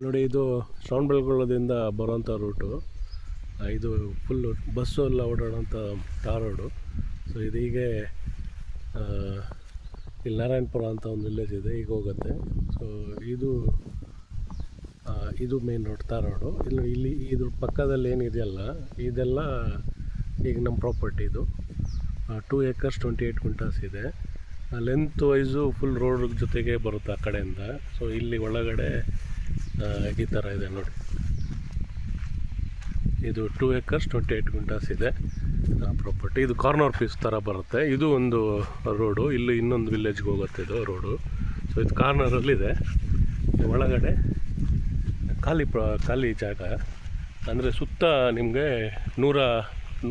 ನೋಡಿ, ಇದು ಶ್ರವಣಬೆಳಗೊಳದಿಂದ ಬರೋಂಥ ರೂಟು. ಇದು ಫುಲ್ಲು ಬಸ್ಸು ಎಲ್ಲ ಓಡಾಡೋಂಥ ಟಾರ್ ರೋಡು. ಸೊ ಇದೀಗೆ ಇಲ್ಲಿ ನಾರಾಯಣಪುರ ಅಂತ ಒಂದು ವಿಲೇಜ್ ಇದೆ, ಈಗ ಹೋಗುತ್ತೆ. ಸೊ ಇದು ಮೇನ್ ರೋಡ್, ಟಾರ್ ರೋಡು. ಇಲ್ಲಿ ಇದ್ರ ಪಕ್ಕದಲ್ಲಿ ಏನಿದೆಯಲ್ಲ, ಇದೆಲ್ಲ ಈಗ ನಮ್ಮ ಪ್ರಾಪರ್ಟಿ. ಇದು 2 acres 28 ಗುಂಟಾಸ್ ಇದೆ. ಲೆಂತ್ ವೈಸು ಫುಲ್ ರೋಡ್ ಜೊತೆಗೆ ಬರುತ್ತೆ ಆ ಕಡೆಯಿಂದ. ಸೊ ಇಲ್ಲಿ ಒಳಗಡೆ ಈ ಥರ ಇದೆ ನೋಡಿ. ಇದು 2 acres 28 ಗುಂಟಾಸ್ ಇದೆ ಪ್ರಾಪರ್ಟಿ. ಇದು ಕಾರ್ನರ್ ಪೀಸ್ ಥರ ಬರುತ್ತೆ. ಇದು ಒಂದು ರೋಡು, ಇಲ್ಲಿ ಇನ್ನೊಂದು ವಿಲೇಜ್ಗೆ ಹೋಗುತ್ತೆ ಇದು ರೋಡು. ಸೊ ಇದು ಕಾರ್ನರಲ್ಲಿದೆ. ಒಳಗಡೆ ಖಾಲಿ ಜಾಗ, ಅಂದರೆ ಸುತ್ತ ನಿಮಗೆ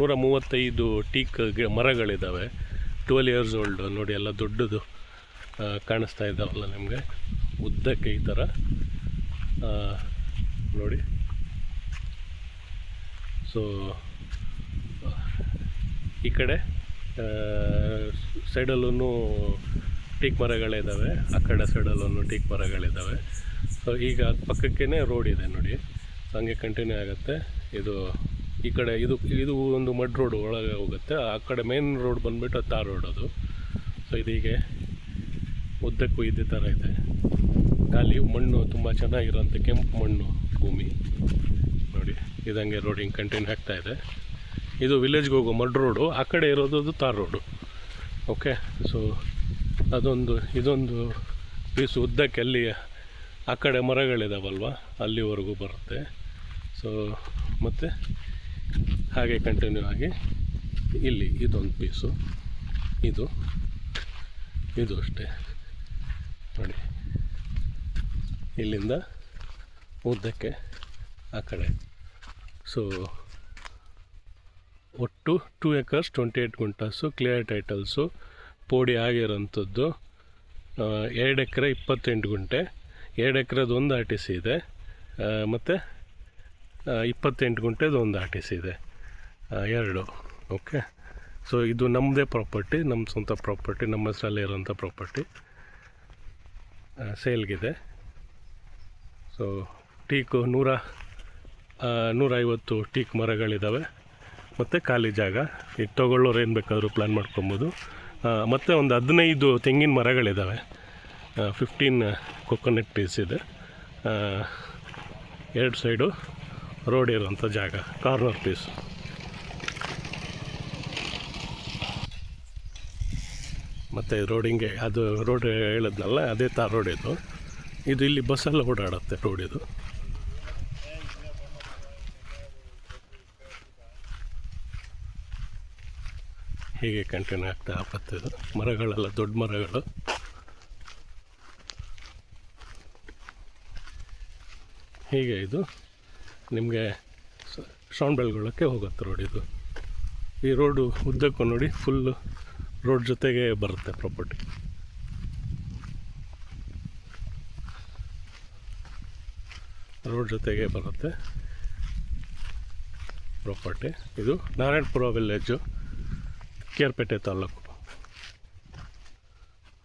135 ಟೀಕ್ ಮರಗಳಿದ್ದಾವೆ. 12 years old ನೋಡಿ, ಎಲ್ಲ ದೊಡ್ಡದು ಕಾಣಿಸ್ತಾ ಇದ್ದಾವಲ್ಲ ನಿಮಗೆ, ಉದ್ದಕ್ಕೆ ಈ ಥರ ನೋಡಿ. ಸೊ ಈ ಕಡೆ ಸೈಡಲ್ಲೂ ಟೀಕ್ ಮರಗಳಿದ್ದಾವೆ, ಆ ಕಡೆ ಸೈಡಲ್ಲೂ ಟೀಕ್ ಮರಗಳಿದ್ದಾವೆ. ಸೊ ಈಗ ಪಕ್ಕಕ್ಕೇ ರೋಡ್ ಇದೆ ನೋಡಿ, ಹಂಗೆ ಕಂಟಿನ್ಯೂ ಆಗುತ್ತೆ. ಈ ಕಡೆ ಇದು ಒಂದು ಮಡ್ ರೋಡ್ ಒಳಗೆ ಹೋಗುತ್ತೆ. ಆ ಕಡೆ ಮೇನ್ ರೋಡ್ ಬಂದುಬಿಟ್ಟು ಟಾರ್ ರೋಡ್ ಅದು. ಸೊ ಇದೀಗೆ ಉದ್ದಕ್ಕೂ ಇದೇ ಥರ ಇದೆ. ಖಾಲಿ ಮಣ್ಣು, ತುಂಬ ಚೆನ್ನಾಗಿರೋಂಥ ಕೆಂಪು ಮಣ್ಣು ಭೂಮಿ ನೋಡಿ. ಇದಂಗೆ ರೋಡ್ ಹಿಂಗೆ ಕಂಟಿನ್ಯೂ ಆಗ್ತಾಯಿದೆ. ಇದು ವಿಲೇಜ್ಗೆ ಹೋಗೋ ಮಡ್ ರೋಡು, ಆ ಕಡೆ ಇರೋದು ಟಾರ್ ರೋಡು. ಓಕೆ, ಸೊ ಇದೊಂದು ಪೀಸು ಉದ್ದಕ್ಕೆ ಅಲ್ಲಿ ಆ ಕಡೆ ಮರಗಳಿದಾವಲ್ವ, ಅಲ್ಲಿವರೆಗೂ ಬರುತ್ತೆ. ಸೊ ಮತ್ತು ಹಾಗೆ ಕಂಟಿನ್ಯೂ ಆಗಿ ಇಲ್ಲಿ ಇದೊಂದು ಪೀಸು, ಇದು ಅಷ್ಟೇ ನೋಡಿ, ಇಲ್ಲಿಂದ ಉದ್ದಕ್ಕೆ ಆ ಕಡೆ. ಸೊ ಒಟ್ಟು 2 acres 28 ಗುಂಟಾಸು ಕ್ಲಿಯರ್ ಟೈಟಲ್ಸು, ಪೋಡಿ ಆಗಿರೋಂಥದ್ದು. 2 ಎಕರೆ 28 ಗುಂಟೆ, 2 ಎಕರೆದು ಒಂದು RTC ಇದೆ, ಮತ್ತು 28 ಗುಂಟೆದು ಒಂದು RTC ಇದೆ, 2. ಓಕೆ, ಸೊ ಇದು ನಮ್ಮದೇ ಪ್ರಾಪರ್ಟಿ, ನಮ್ಮ ಸ್ವಂತ ಪ್ರಾಪರ್ಟಿ, ನಮ್ಮ ಹೆಸರಲ್ಲೇ ಇರೋಂಥ ಪ್ರಾಪರ್ಟಿ ಸೇಲ್ಗಿದೆ. ಸೊ ಟೀಕು 150 ಟೀಕ್ ಮರಗಳಿದ್ದಾವೆ, ಮತ್ತು ಖಾಲಿ ಜಾಗ. ಇದು ತೊಗೊಳ್ಳೋರು ಏನು ಬೇಕಾದರೂ ಪ್ಲ್ಯಾನ್ ಮಾಡ್ಕೊಬೋದು. ಮತ್ತು ಒಂದು 15 ತೆಂಗಿನ ಮರಗಳಿದ್ದಾವೆ, 15 ಕೊಕೊನಟ್ ಟ್ರೀಸ್ ಇದೆ. 2 ಸೈಡು ರೋಡ್ ಇರೋಂಥ ಜಾಗ, ಕಾರ್ನರ್ ಪೀಸ್. ಮತ್ತು ರೋಡಿಂಗೆ ಅದು ರೋಡ್ ಹೇಳಿದ್ನಲ್ಲ, ಅದೇ ಟಾರ್ ರೋಡ್ ಇದು ಇಲ್ಲಿ ಬಸ್ಸೆಲ್ಲ ಓಡಾಡುತ್ತೆ ರೋಡ್ ಇದು. ಹೀಗೆ ಕಂಟಿನ್ಯೂ ಆಗ್ತಾ ಬರ್ತದೆ. ಮರಗಳೆಲ್ಲ ದೊಡ್ಡ ಮರಗಳು. ಹೀಗೆ ಇದು ನಿಮಗೆ ಶ್ರವಣಬೆಳಗೊಳಕ್ಕೆ ಹೋಗುತ್ತೆ ರೋಡ್ ಇದು. ಈ ರೋಡು ಉದ್ದಕ್ಕೂ ನೋಡಿ, ಫುಲ್ಲು ರೋಡ್ ಜೊತೆಗೆ ಬರುತ್ತೆ ಪ್ರಾಪರ್ಟಿ. ರೋಡ್ ಜೊತೆಗೆ ಬರುತ್ತೆ ಪ್ರಾಪರ್ಟಿ. ಇದು ನಾರಾಯಣಪುರ ವಿಲೇಜು, ಕೇರ್ಪೇಟೆ ತಾಲೂಕು,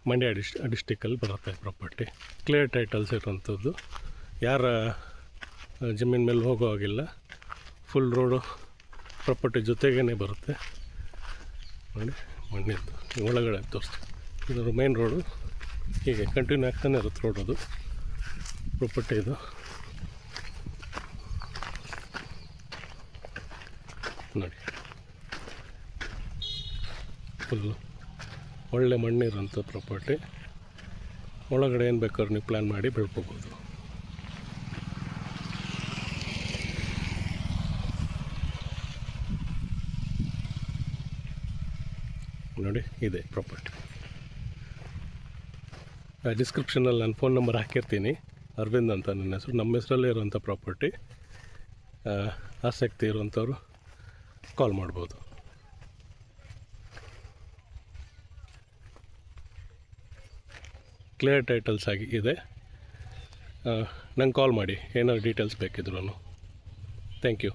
ಮಂಡ್ಯ ಡಿಸ್ಟಿಕ್ಕಲ್ಲಿ ಬರುತ್ತೆ ಪ್ರಾಪರ್ಟಿ. ಕ್ಲಿಯರ್ ಟೈಟಲ್ಸ್ ಇರೋಂಥದ್ದು, ಯಾರ ಜಮೀನು ಮೇಲೆ ಹೋಗೋ ಹಾಗಿಲ್ಲ. ಫುಲ್ ರೋಡು ಪ್ರಾಪರ್ಟಿ ಜೊತೆಗೇ ಬರುತ್ತೆ ನೋಡಿ. ಮಣ್ಣಿದ್ದು ಒಳಗಡೆ ತೋರಿಸ್ತೀವಿ. ಇದು ಮೇನ್ ರೋಡು, ಹೀಗೆ ಕಂಟಿನ್ಯೂ ಆಗ್ತಾನೆ ಇರುತ್ತೆ ರೋಡ್. ಅದು ಪ್ರಾಪರ್ಟಿ ಇದು ನೋಡಿ. ಫುಲ್ಲು ಒಳ್ಳೆ ಮಣ್ಣಿರೋಂಥ ಪ್ರಾಪರ್ಟಿ. ಒಳಗಡೆ ಏನು ಬೇಕಾದ್ರೂ ನೀವು ಪ್ಲ್ಯಾನ್ ಮಾಡಿ ಬೆಳ್ಕೋಬೋದು ನೋಡಿ. ಇದೆ ಪ್ರಾಪರ್ಟಿ. ಡಿಸ್ಕ್ರಿಪ್ಷನಲ್ಲಿ ನಾನು ಫೋನ್ ನಂಬರ್ ಹಾಕಿರ್ತೀನಿ, ಅರವಿಂದ್ ಅಂತ ನನ್ನ ಹೆಸರು. ನಮ್ಮ ಹೆಸರಲ್ಲೇ ಇರೋಂಥ ಪ್ರಾಪರ್ಟಿ. ಆಸಕ್ತಿ ಇರುವಂಥವ್ರು ಕಾಲ್ ಮಾಡ್ಬೋದು. ಕ್ಲಿಯರ್ ಟೈಟಲ್ಸ್ ಆಗಿ ಇದೆ. ನಂಗೆ ಕಾಲ್ ಮಾಡಿ ಏನಾದ್ರು ಡೀಟೇಲ್ಸ್ ಬೇಕಿದ್ರು. Thank you.